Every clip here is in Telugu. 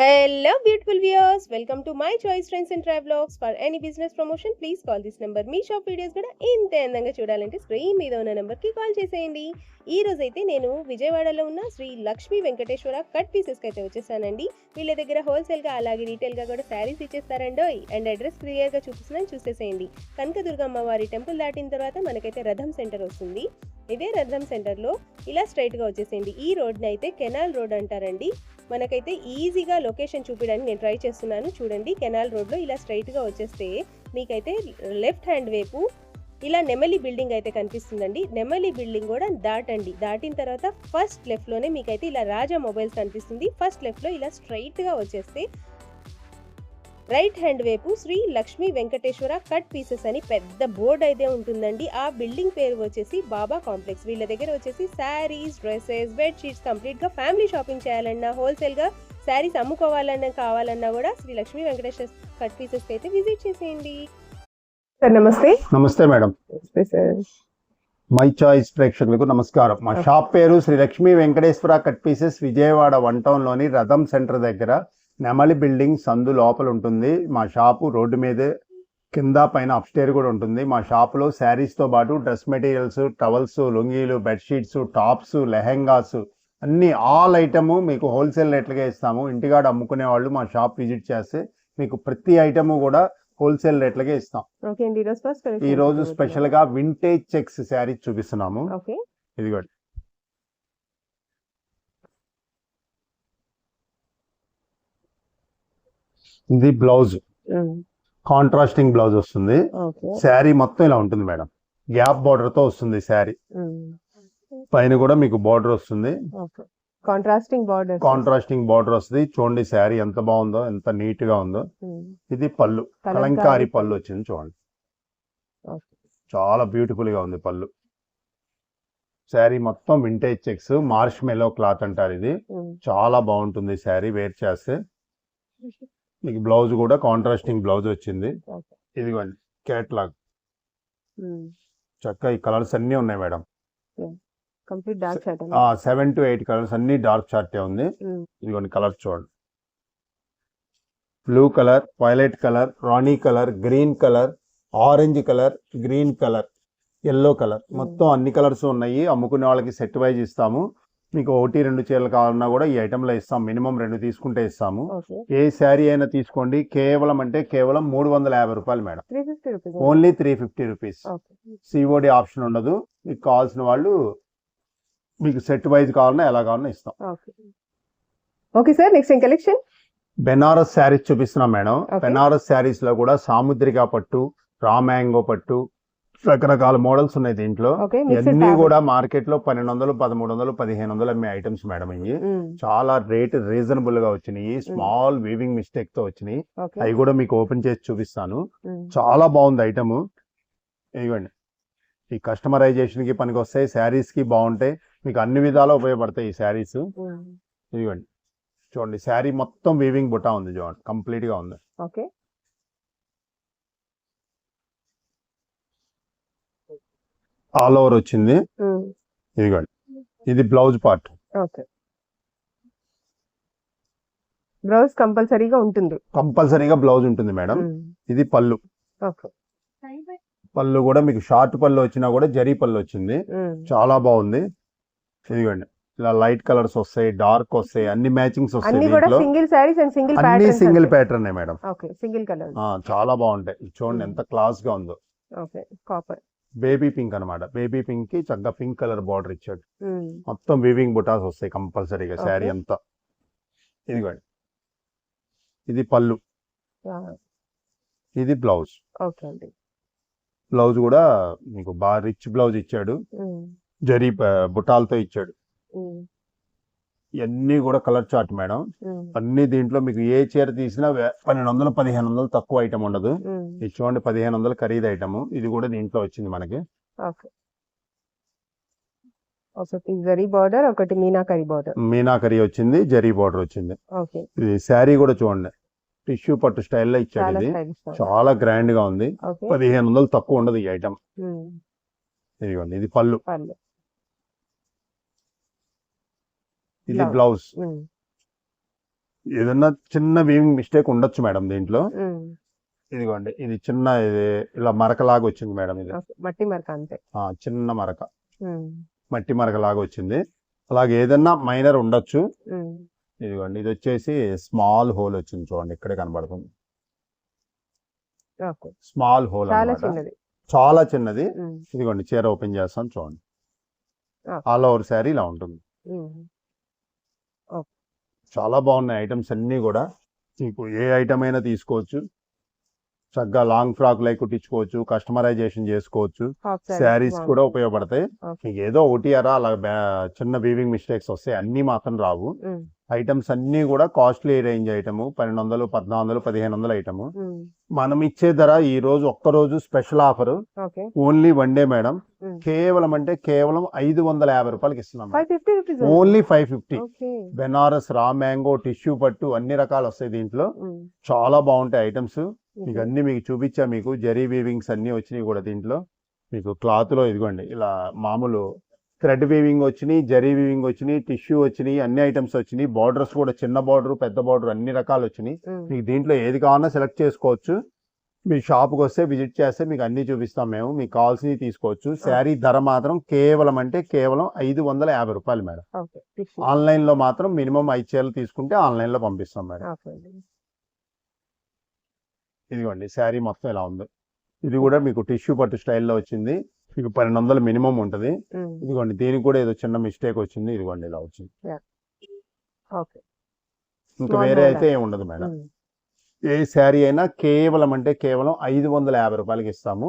Hello beautiful viewers, welcome to my choice trends and travelogs. For any business promotion please call this number. Me shop videos కూడా ఇంతే అందంగా చూడాలంటే స్క్రీన్ మీద ఉన్న నెంబర్కి కాల్ చేసేయండి. ఈ రోజైతే నేను విజయవాడలో ఉన్న శ్రీ లక్ష్మీ వెంకటేశ్వర కట్ పీసెస్కి అయితే వచ్చేసానండి. వీళ్ళ దగ్గర హోల్సేల్గా అలాగే రీటైల్గా కూడా శారీస్ ఇచ్చేస్తారండోయ్. అండ్ అడ్రస్ క్లియర్గా చూపిస్తున్నాను, చూసేసేయండి. కనకదుర్గమ్మ వారి టెంపుల్ దాటిన తర్వాత మనకైతే రథం సెంటర్ వస్తుంది. ఇదే రథం సెంటర్లో ఇలా స్ట్రైట్గా వచ్చేసేయండి. ఈ రోడ్ని అయితే కెనాల్ రోడ్ అంటారండి. మనకైతే ఈజీగా లొకేషన్ చూపించడానికి నేను ట్రై చేస్తున్నాను. చూడండి, కెనాల్ రోడ్లో ఇలా స్ట్రైట్గా వచ్చేస్తే మీకైతే లెఫ్ట్ హ్యాండ్ వైపు ఇలా నెమలి బిల్డింగ్ అయితే కనిపిస్తుందండి. నెమలి బిల్డింగ్ కూడా దాటండి. దాటిన తర్వాత ఫస్ట్ లెఫ్ట్లోనే మీకైతే ఇలా రాజా మొబైల్స్ కనిపిస్తుంది. ఫస్ట్ లెఫ్ట్లో ఇలా స్ట్రైట్గా వచ్చేస్తే రైట్ హ్యాండ్ వైపు శ్రీ లక్ష్మీ వెంకటేశ్వర కట్ పీసెస్ అని పెద్ద బోర్డు అయితే ఉంటుందండి. ఆ బిల్డింగ్ పేరు వచ్చేసి బాబా కాంప్లెక్స్. వీళ్ళ దగ్గర వచ్చేసి శారీస్, డ్రెస్సెస్, బెడ్షీట్స్ కంప్లీట్గా ఫ్యామిలీ షాపింగ్ చేయాలన్నా, హోల్సేల్గా శారీస్ అమ్ముకోవాలన్నా కావాలన్నా కూడా శ్రీ లక్ష్మీ వెంకటేశ్వర కట్ పీసెస్కి అయితే విజిట్ చేసేయండి. సార్ నమస్తే. నమస్తే మేడం. మై చాయిస్ ప్రేక్షకులకు నమస్కారం. మా షాప్ పేరు శ్రీ లక్ష్మీ వెంకటేశ్వర కట్ పీసెస్, విజయవాడ 1 టౌన్లోని రథం సెంటర్ దగ్గర నెమలి బిల్డింగ్ సందు లోపల ఉంటుంది. మా షాపు రోడ్డు మీదే, కింద పైన అప్స్టేర్ కూడా ఉంటుంది. మా షాపులో శారీస్తో పాటు డ్రెస్ మెటీరియల్స్, టవల్స్, లుంగీలు, బెడ్షీట్స్, టాప్స్, లెహెంగాస్ అన్ని ఆల్ ఐటము మీకు హోల్సేల్ రేట్లుగా ఇస్తాము. ఇంటికాడ అమ్ముకునే వాళ్ళు మా షాప్ విజిట్ చేస్తే మీకు ప్రతి ఐటము కూడా హోల్సేల్ రేట్లకే ఇస్తాం. ఈ రోజు స్పెషల్ గా వింటేజ్ చెక్స్ శారీ చూపిస్తున్నాము. ఇదిగోండి, ఇది బ్లౌజ్, కాంట్రాస్టింగ్ బ్లౌజ్ వస్తుంది. శారీ మొత్తం ఇలా ఉంటుంది మేడం. గ్యాప్ బార్డర్ తో వస్తుంది శారీ. పైన కూడా మీకు బార్డర్ వస్తుంది, కాంట్రాస్టింగ్ బార్డర్ వస్తుంది. చూడండి శారీ ఎంత బాగుందో, ఎంత నీట్ గా ఉందో. ఇది పళ్ళు, కలంకారీ పళ్ళు వచ్చింది చూడండి. చాలా బ్యూటిఫుల్ గా ఉంది పళ్ళు. శారీ మొత్తం vintage checks, marshmallow cloth అంటారు. ఇది చాలా బాగుంటుంది శారీ వేర్ చేస్తే. మీకు బ్లౌజ్ కూడా కాంట్రాస్టింగ్ బ్లౌజ్ వచ్చింది. ఇదిగోండి కేటలాగ్. చక్కగా ఈ కలర్స్ అన్ని ఉన్నాయి మేడం. 7 to 8 కలర్స్ అన్ని డార్క్ చార్టే ఉంది. ఇదిగోండి కలర్స్ చూడండి. బ్లూ కలర్, వైలెట్ కలర్, రాణి colour, green colour, orange colour, green colour, yellow colour, మొత్తం అన్ని కలర్స్ ఉన్నాయి. అమ్ముకునే వాళ్ళకి సెట్ వైజ్ ఇస్తాము. మీకు 1-2 చీరలు కావాలన్నా కూడా ఈ ఐటెంలో ఇస్తాం. మినిమం 2 తీసుకుంటే ఇస్తాము. ఏ శారీ అయినా తీసుకోండి. కేవలం 350 రూపాయలు madam. Only 350 rupees. COD option ఉండదు. మీకు కావాల్సిన వాళ్ళు మీకు సెట్ వైజ్ కావాలన్నా ఎలా కావాలన్నా ఇస్తాం. Okay sir, next collection Banaras saris చూపిస్తున్నాం మేడం. బెనారస్ శారీస్ లో కూడా సాముద్రిక పట్టు, రా మ్యాంగో పట్టు, రకరకాల మోడల్స్ ఉన్నాయి దీంట్లో. ఇవన్నీ కూడా మార్కెట్ లో 1200, 1300, 1500 అమ్మే ఐటమ్స్ మేడం. ఇవి చాలా రేట్ రీజనబుల్ గా వచ్చినాయి. స్మాల్ వీవింగ్ మిస్టేక్ తో వచ్చినాయి. అవి కూడా మీకు ఓపెన్ చేసి చూపిస్తాను. చాలా బాగుంది ఐటమ్. ఇదిగోండి, ఈ కస్టమైజేషన్ కి పనికి వస్తాయి, శారీస్ కి బాగుంటాయి, మీకు అన్ని విధాలా ఉపయోగపడతాయి ఈ శారీస్. ఇదిగోండి చూడండి, శారీ మొత్తం వీవింగ్ బుటా ఉంది చూడండి, కంప్లీట్ గా ఉంది. ఆల్ ఓవర్ వచ్చింది. ఇదిగోండి, ఇది బ్లౌజ్ పార్ట్. బ్లౌజ్ కంపల్సరీగా ఉంటుంది. కంపల్సరీగా బ్లౌజ్ ఉంటుంది మేడం. ఇది పళ్ళు. పళ్ళు కూడా మీకు షార్ట్ పళ్ళు వచ్చినా కూడా జరీ పళ్ళు వచ్చింది. చాలా బాగుంది. ఇదిగోండి, ఇలా లైట్ కలర్స్ వస్తాయి, డార్క్ వస్తాయి, అన్ని మ్యాచింగ్స్ వస్తాయి. అన్ని సింగిల్ ప్యాటర్న్ మేడం. చాలా బాగుంటాయి. చూడండి ఎంత క్లాస్ గా ఉందో. బేబీ పింక్ అనమాట. బేబీ పింక్ కి చక్కగా పింక్ కలర్ బార్డర్ ఇచ్చాడు. మొత్తం వీవింగ్ బుటాస్ వస్తాయి కంపల్సరీగా శారీ అంతా. ఇదిగోండి, ఇది పళ్ళు, ఇది బ్లౌజ్. బ్లౌజ్ కూడా మీకు బాగా రిచ్ బ్లౌజ్ ఇచ్చాడు, జరీ బుటాలతో ఇచ్చాడు. ఇవన్నీ కూడా కలర్ చార్ట్ మేడం. అన్ని దీంట్లో మీకు ఏ చీర తీసినా 1200, 1500 తక్కువ ఐటమ్ ఉండదు. ఇది చూడండి, 1500 ఖరీదు ఐటమ్. ఇది కూడా దీంట్లో వచ్చింది మనకి. జరీ బార్డర్, ఒకటి మీనాకరీ బార్డర్. మీనాకరీ వచ్చింది, జరీ బార్డర్ వచ్చింది. ఇది శారీ కూడా చూడండి, టిష్యూ పట్టు స్టైల్లో ఇచ్చాడు. ఇది చాలా గ్రాండ్ గా ఉంది. 1500 తక్కువ ఉండదు ఈ ఐటమ్. ఇదిగోండి, ఇది పళ్ళు. ఇది బ్లౌజ్. ఏదన్నా చిన్న వీవింగ్ మిస్టేక్ ఉండొచ్చు మేడం దీంట్లో. ఇదిగోండి ఇది చిన్న ఇది ఇలా మరకలాగా వచ్చింది మేడం. ఇది మట్టి మరక అంతే. చిన్న మరక, మట్టి మరకలాగా వచ్చింది. అలాగే ఏదన్నా మైనర్ ఉండొచ్చు. ఇదిగోండి ఇది వచ్చేసి స్మాల్ హోల్ వచ్చింది చూడండి, ఇక్కడే కనబడుతుంది. స్మాల్ హోల్ చాలా చిన్నది. ఇదిగోండి చీర ఓపెన్ చేస్తాను చూడండి. ఆల్ ఓవర్ శారీ ఇలా ఉంటుంది. చాలా బాగున్నాయి ఐటమ్స్ అన్నీ కూడా. మీకు ఏ ఐటమ్ అయినా తీసుకోవచ్చు. చక్కగా లాంగ్ ఫ్రాక్ లైక్ కుట్టించుకోవచ్చు, కస్టమైజేషన్ చేసుకోవచ్చు. శారీస్ కూడా ఉపయోగపడతాయి. మీకు ఏదో ఒకటి అలా చిన్న వీవింగ్ మిస్టేక్స్ వస్తాయి, అన్ని మాత్రం రావు. ఐటమ్స్ అన్ని కూడా కాస్ట్లీ రేంజ్ ఐటమ్. 1200, 1400, 1500 ఐటమ్. మనం ఇచ్చే ధర ఈ రోజు ఒక్కరోజు special offer, only one day madam. కేవలం అంటే కేవలం 550 రూపాయలకి ఇస్తున్నాం. Only 550. Banaras, raw mango, tissue పట్టు అన్ని రకాలు వస్తాయి దీంట్లో. చాలా బాగుంటాయి ఐటమ్స్. మీకు అన్ని మీకు చూపించా. మీకు జరీ వీవింగ్స్ అన్ని వచ్చినాయి కూడా దీంట్లో. మీకు క్లాత్ లో ఇదిగోండి ఇలా మామూలు థ్రెడ్ వీవింగ్ వచ్చినాయి, జరీ వీవింగ్ వచ్చినాయి, టిష్యూ వచ్చినాయి, అన్ని ఐటమ్స్ వచ్చినాయి. బార్డర్స్ కూడా చిన్న బార్డర్, పెద్ద బార్డర్ అన్ని రకాలు వచ్చినాయి. మీకు దీంట్లో ఏది కావాలన్నా సెలెక్ట్ చేసుకోవచ్చు. మీ షాప్కి వస్తే విజిట్ చేస్తే మీకు అన్ని చూపిస్తాం మేము. మీకు కావాల్సినవి తీసుకోవచ్చు. శారీ ధర మాత్రం కేవలం అంటే కేవలం 550 రూపాయలు మేడం. ఆన్లైన్ లో మాత్రం మినిమం 5 చీరలు తీసుకుంటే ఆన్లైన్ లో పంపిస్తాం మేడం. ఇదిగోండి శారీ మొత్తం ఇలా ఉంది. ఇది కూడా మీకు టిష్యూ పట్టు స్టైల్లో వచ్చింది. మీకు 1200 మినిమం ఉంటుంది. ఇదిగోండి దీనికి కూడా ఏదో చిన్న మిస్టేక్ వచ్చింది. ఇదిగోండి ఇలా వచ్చింది. ఇంకా వేరే అయితే ఏమి ఉండదు మేడం. ఏ శారీ అయినా కేవలం అంటే కేవలం 550 రూపాయలకి ఇస్తాము.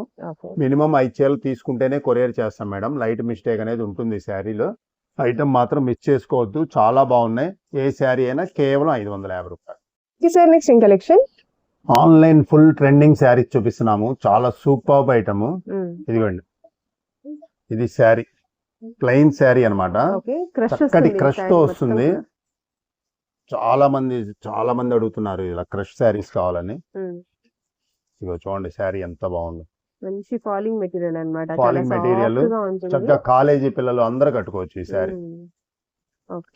మినిమం 5 చీరలు తీసుకుంటేనే కొరియర్ చేస్తాం మేడం. లైట్ మిస్టేక్ అనేది ఉంటుంది శారీలో. ఐటమ్ మాత్రం మిస్ చేసుకోవద్దు, చాలా బాగున్నాయి. ఏ శారీ అయినా కేవలం 550 రూపాయలు. ఆన్లైన్ ఫుల్ ట్రెండింగ్ శారీ చూపిస్తున్నాము. చాలా సూపర్ ఐటమ్. ఇదిగోండి ఇది శారీ, ప్లెయిన్ శారీ అనమాట. చక్కటి క్రష్ తో వస్తుంది. చాలా మంది అడుగుతున్నారు ఇలా క్రష్ శారీస్ కావాలని. ఇదిగో చూడండి శారీ ఎంత బాగుంది. మంచి ఫాలింగ్ మెటీరియల్ అన్నమాట. ఫాలింగ్ మెటీరియల్ చక్కగా కాలేజీ పిల్లలు అందరూ కట్టుకోవచ్చు ఈ శారీ.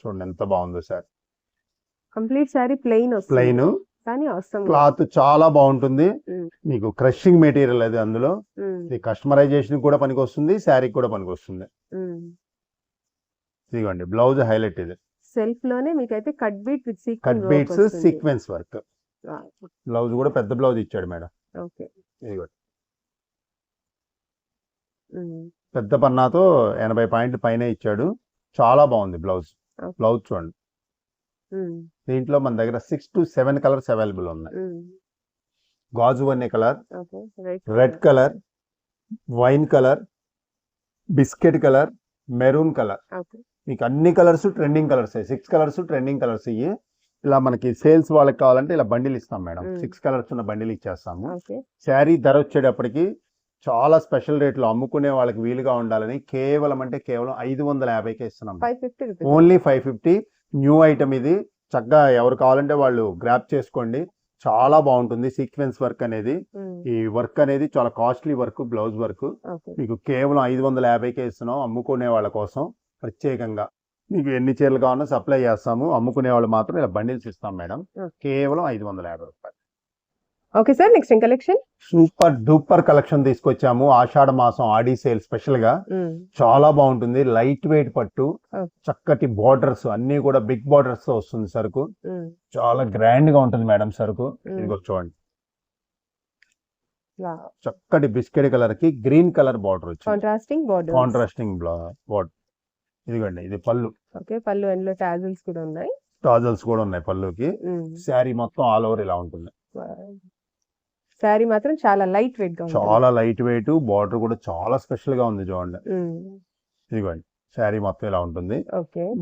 చూడండి ఎంత బాగుందో శారీ. కంప్లీట్ శారీ ప్లెయిన్ కానీ క్లాత్ చాలా బాగుంటుంది. మీకు క్రషింగ్ మెటీరియల్ అది అందులో. ఇది కస్టమైజేషన్ కూడా పనికి వస్తుంది, శారీ కూడా పనికి వస్తుంది. ఇదిగోండి బ్లౌజ్ హైలైట్. ఇది సెల్ఫ్ లోనే మీకైతే cut beats sequence work. Blouse కూడా పెద్ద బ్లౌజ్ ఇచ్చాడు మేడం. ఇదిగోండి పెద్ద పన్నాతో 80 పాయింట్లు పైన ఇచ్చాడు. చాలా బాగుంది బ్లౌజ్. బ్లౌజ్ చూడండి. దీంట్లో మన దగ్గర 6 to 7 కలర్స్ అవైలబుల్ ఉన్నాయి. గాజు వన్నె colour, red colour, wine colour, biscuit colour, maroon colour. మీకు అన్ని colours trending colours. 6 colours trending colours. ఇవి ఇలా మనకి సేల్స్ వాళ్ళకి కావాలంటే ఇలా బండిల్ ఇస్తాం మేడం. 6 కలర్స్ ఉన్న బండిల్ ఇచ్చేస్తాము. శారీ ధర వచ్చేటప్పటికి చాలా స్పెషల్ రేట్లో అమ్ముకునే వాళ్ళకి వీలుగా ఉండాలని కేవలం అంటే కేవలం 550కే ఇస్తున్నాం. ఓన్లీ 550. న్యూ ఐటమ్ ఇది. చక్కగా ఎవరు కావాలంటే వాళ్ళు గ్రాప్ చేసుకోండి. చాలా బాగుంటుంది సీక్వెన్స్ వర్క్ అనేది. ఈ వర్క్ అనేది చాలా కాస్ట్లీ వర్క్, బ్లౌజ్ వర్క్. మీకు కేవలం 550కే ఇస్తున్నాం అమ్ముకునే వాళ్ళ కోసం ప్రత్యేకంగా. మీకు ఎన్ని చీరలు కావాలన్నా సప్లై చేస్తాము. అమ్ముకునే వాళ్ళు మాత్రం ఇలా బండిల్స్ ఇస్తాం మేడం. కేవలం 550 రూపాయలు. Okay sir, next collection super duper collection తీసుకొచ్చాము. ఆషాఢ మాసం ఆడి సేల్ స్పెషల్ గా. చాలా బాగుంటుంది. లైట్ వెయిట్ పట్టు, చక్కటి బోర్డర్స్ అన్ని కూడా బిగ్ బోర్డర్స్ తో వస్తుంది సరుకు. చాలా గ్రాండ్ గా ఉంటుంది మేడం సరుకు. ఇదిగో చూడండి చక్కటి బిస్కెట్ కలర్ కి గ్రీన్ కలర్ బార్డర్ వచ్చింది. Contrasting border. ఇదిగోండి ఇది పళ్ళు. పళ్ళు అందులో టాజల్స్ కూడా ఉన్నాయి. పళ్ళుకి. శారీ మొత్తం ఆల్ ఓవర్ ఇలా ఉంటుంది. శారీ మాత్రం చాలా లైట్ వెయిట్ గా ఉంది. చాలా లైట్ వెయిట్. బార్డర్ కూడా చాలా స్పెషల్ గా ఉంది చూడండి. ఇదిగోండి శారీ మొత్తం ఇలా ఉంటుంది.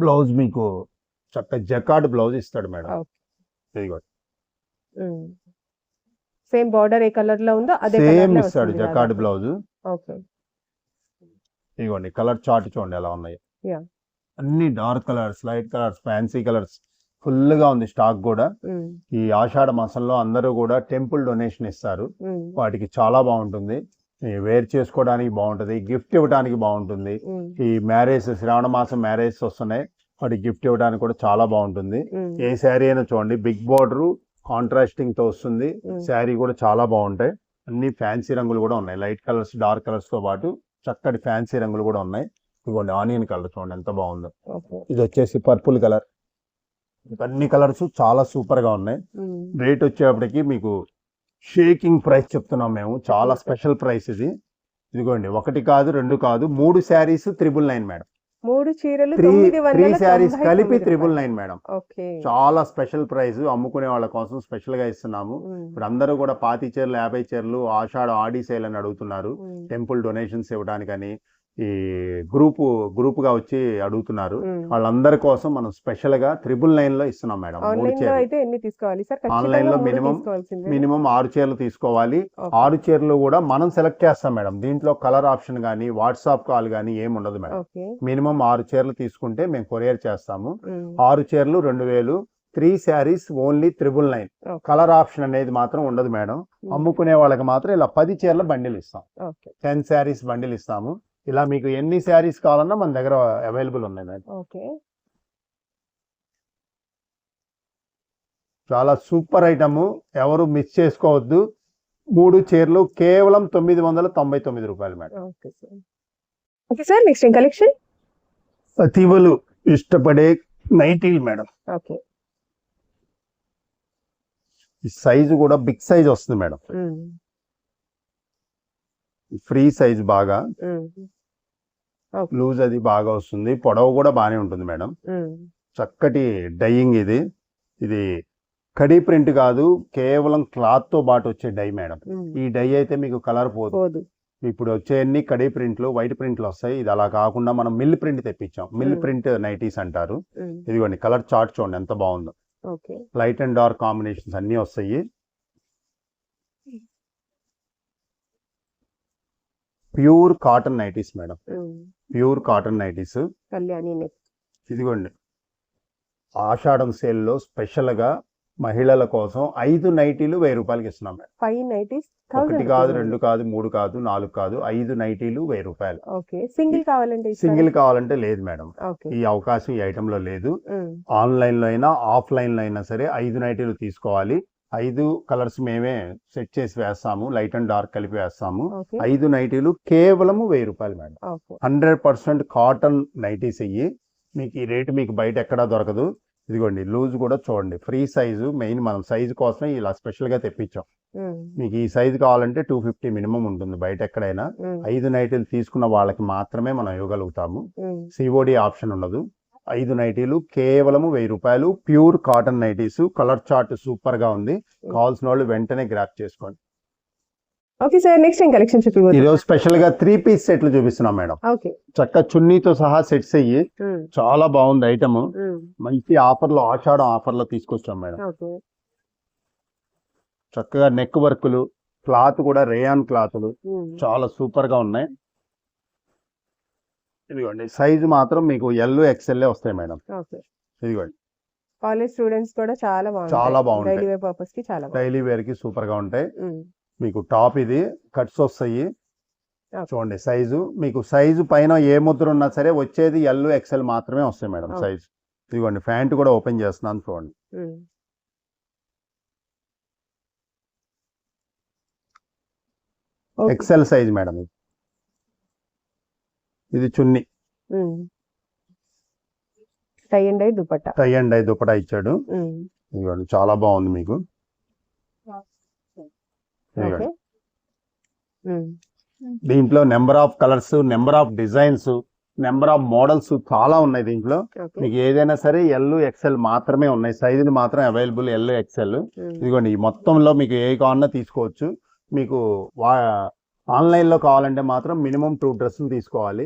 బ్లౌజ్ మీకు చక్క జకార్డ్ బ్లౌజ్ ఇస్తాడు మేడం. ఇదిగోండి సేమ్ బార్డర్ ఏ కలర్ లో ఉందో అదే సేమ్ ఇస్తాడు జకార్డ్ బ్లౌజ్. ఇదిగోండి కలర్ చార్ట్ చూడండి ఎలా ఉన్నాయి. అన్ని dark colours, light colours, fancy colours full గా ఉంది స్టాక్ కూడా. ఈ ఆషాఢ మాసంలో అందరూ కూడా టెంపుల్ డొనేషన్ ఇస్తారు. వాటికి చాలా బాగుంటుంది. వేర్ చేసుకోవడానికి బాగుంటుంది, గిఫ్ట్ ఇవ్వడానికి బాగుంటుంది. ఈ మ్యారేజ్ శ్రావణ మాసం మ్యారేజ్ వస్తున్నాయి, వాటి గిఫ్ట్ ఇవ్వడానికి కూడా చాలా బాగుంటుంది. ఏ శారీ అయినా చూడండి, బిగ్ బార్డర్ కాంట్రాస్టింగ్ తో వస్తుంది. శారీ కూడా చాలా బాగుంటాయి. అన్ని ఫ్యాన్సీ రంగులు కూడా ఉన్నాయి. లైట్ కలర్స్, డార్క్ కలర్స్ తో పాటు చక్కటి ఫ్యాన్సీ రంగులు కూడా ఉన్నాయి. ఇదిగోండి ఆనియన్ కలర్ చూడండి ఎంత బాగుందో. ఇది వచ్చేసి పర్పుల్ కలర్. అన్ని కలర్స్ చాలా సూపర్ గా ఉన్నాయి. రేట్ వచ్చేప్పటికి మీకు షేకింగ్ ప్రైస్ చెప్తున్నాం మేము. చాలా స్పెషల్ ప్రైస్ ఇది. ఇదిగోండి 1 కాదు 2 కాదు 3 శారీస్ 999 మేడం. 3 చీరలు 3 శారీస్ కలిపి 999 మేడం. ఓకే. చాలా స్పెషల్ ప్రైస్. అమ్ముకునే వాళ్ళ కోసం స్పెషల్ గా ఇస్తున్నాము. ఇప్పుడు అందరూ కూడా 40 చీరలు 50 చీరలు ఆషాఢ ఆడి సేల్ అని అడుగుతున్నారు. టెంపుల్ డొనేషన్స్ ఇవ్వడానికని ఈ గ్రూప్ గా వచ్చి అడుగుతున్నారు. వాళ్ళందరి కోసం మనం స్పెషల్ గా 999 లో ఇస్తున్నాం మేడం. 3 చీరలు ఆన్లైన్ లో మినిమం 6 చీరలు తీసుకోవాలి. 6 చీరలు కూడా మనం సెలెక్ట్ చేస్తాం మేడం. దీంట్లో కలర్ ఆప్షన్ గానీ వాట్సాప్ కాల్ గానీ ఏమి ఉండదు మేడం. మినిమం 6 చీరలు తీసుకుంటే మేము కొరియర్ చేస్తాము. 6 చీరలు 2000. 3 శారీస్ ఓన్లీ 999. కలర్ ఆప్షన్ అనేది మాత్రం ఉండదు మేడం. అమ్ముకునే వాళ్ళకి మాత్రం ఇలా 10 చీరల బండిల్ ఇస్తాం. 10 శారీస్ బండిల్ ఇస్తాము. ఇలా మీకు ఎన్ని శారీస్ కావాలన్నా మన దగ్గర అవైలబుల్ ఉన్నాయి మేడం. చాలా సూపర్ ఐటమ్, ఎవరు మిస్ చేసుకోవద్దు. 3 చీరలు కేవలం 999 రూపాయలు madam. Okay sir, next collection అతివలు ఇష్టపడే నైటీలు మేడం. ఓకే. ఈ సైజు కూడా బిగ్ సైజ్ వస్తుంది మేడం. ఫ్రీ సైజ్ బాగా లూజ్ అది బాగా వస్తుంది. పొడవు కూడా బాగానే ఉంటుంది మేడం. చక్కటి డైయింగ్ ఇది. ఇది కడీ ప్రింట్ కాదు, కేవలం క్లాత్ తో పాటు వచ్చే డై మేడం. ఈ డై అయితే మీకు కలర్ పోదు. ఇప్పుడు వచ్చేయన్ని కడీ ప్రింట్లు, వైట్ ప్రింట్లు వస్తాయి. ఇది అలా కాకుండా మనం మిల్ ప్రింట్ తెప్పించాం. మిల్ ప్రింట్ నైటీస్ అంటారు. ఇదిగోండి కలర్ చార్ట్ చూడండి ఎంత బాగుందో. లైట్ అండ్ డార్క్ కాంబినేషన్స్ అన్ని వస్తాయి. Pure cotton nighties madam. Pure cotton nighties. ఇదిగోండి ఆషాఢం సేల్ లో స్పెషల్ గా మహిళల కోసం 5 నైటీలు 1000 రూపాయలకి ఇస్తున్నాం మేడం. 5 నైటీస్ 1 కాదు 2 కాదు 3 కాదు 4 కాదు 5 నైటీలు 1000 రూపాయలు. సింగిల్ కావాలంటే లేదు మేడం. ఈ అవకాశం ఈ ఐటమ్ లో లేదు. ఆన్లైన్ లో అయినా ఆఫ్లైన్ లో అయినా సరే 5 నైటీలు తీసుకోవాలి. 5 కలర్స్ మేమే సెట్ చేసి వేస్తాము. లైట్ అండ్ డార్క్ కలిపి వేస్తాము. 5 నైటీలు కేవలం 1000 రూపాయలు మేడం. 100% కాటన్ నైటీస్ అయ్యి మీకు ఈ రేటు మీకు బయట ఎక్కడా దొరకదు. ఇదిగోండి లూజ్ కూడా చూడండి, ఫ్రీ సైజు. మెయిన్ మనం సైజు కోసమే ఇలా స్పెషల్ గా తెప్పించాం. మీకు ఈ సైజు కావాలంటే 250 మినిమం ఉంటుంది బయట ఎక్కడైనా. 5 నైటీలు తీసుకున్న వాళ్ళకి మాత్రమే మనం ఇవ్వగలుగుతాము. సిఓడి ఆప్షన్ ఉండదు. 5 నైటీలు కేవలం 1000 రూపాయలు. Pure cotton nighties. Colour chart super గా ఉంది. కావాల్సిన వాళ్ళు వెంటనే గ్రాప్ చేసుకోండి. ఓకే సార్, నెక్స్ట్ కలెక్షన్ చూపిస్తాను. ఈరోజు స్పెషల్ గా 3 పీస్ సెట్లు చూపిస్తున్నాం మేడం. చక్క చున్నీతో సహా సెట్స్ అయ్యి చాలా బాగుంది ఐటమ్. మంచి ఆఫర్ లో ఆషాఢం ఆఫర్ లో తీసుకొచ్చాం మేడం. చక్కగా నెక్ వర్కులు, క్లాత్ కూడా రేయాన్ క్లాత్లు చాలా సూపర్ గా ఉన్నాయి. ఇదిగోండి సైజు మాత్రం మీకు ఎల్ ఎక్స్ఎల్ వస్తాయి మేడం. ఇదిగోండి కాలేజ్ స్టూడెంట్స్ కూడా చాలా బాగుంటాయి. డైలీ వేర్ కి సూపర్ గా ఉంటాయి. మీకు టాప్ ఇది కట్స్ వస్తాయి. చూడండి సైజు, మీకు సైజు పైన ఏ ముద్ర ఉన్నా సరే వచ్చేది ఎల్ ఎక్స్ఎల్ మాత్రమే వస్తాయి మేడం సైజు. ఇదిగోండి ప్యాంట్ కూడా ఓపెన్ చేస్తున్నాను చూడండి. XL size madam. ఇది చున్నీ, టై అండ్ డై దుపట్టా ఇచ్చాడు. ఇదిగోండి చాలా బాగుంది మీకు. దీంట్లో number of colours, number of designs, number of models చాలా ఉన్నాయి దీంట్లో. మీకు ఏదైనా సరే ఎల్ ఎక్స్ఎల్ మాత్రమే ఉన్నాయి. సైజులు మాత్రం అవైలబుల్ ఎల్ ఎక్స్ఎల్. ఇదిగోండి ఈ మొత్తంలో మీకు ఏ కావాలన్నా తీసుకోవచ్చు. మీకు ఆన్లైన్ లో కావాలంటే మాత్రం మినిమం 2 డ్రెస్సులు తీసుకోవాలి.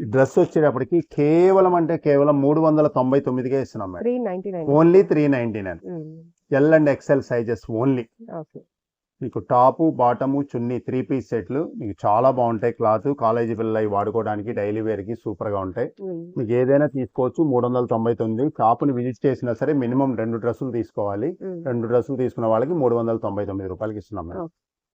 ఈ డ్రెస్ వచ్చేటప్పటికి కేవలం 399కే ఇస్తున్నాం madam. Only 399. L and XL sizes only. మీకు టాపు బాటము చున్నీ 3 పీస్ సెట్లు మీకు చాలా బాగుంటాయి. క్లాత్ కాలేజీ పిల్లలు వాడుకోవడానికి డైలీ వేర్ కి సూపర్ గా ఉంటాయి. మీకు ఏదైనా తీసుకోవచ్చు. 399. షాపుని విజిట్ చేసినా సరే మినిమం 2 డ్రెస్సులు తీసుకోవాలి. 2 డ్రెస్సులు తీసుకున్న వాళ్ళకి 399 రూపాయలకి ఇస్తున్నాం మేడం.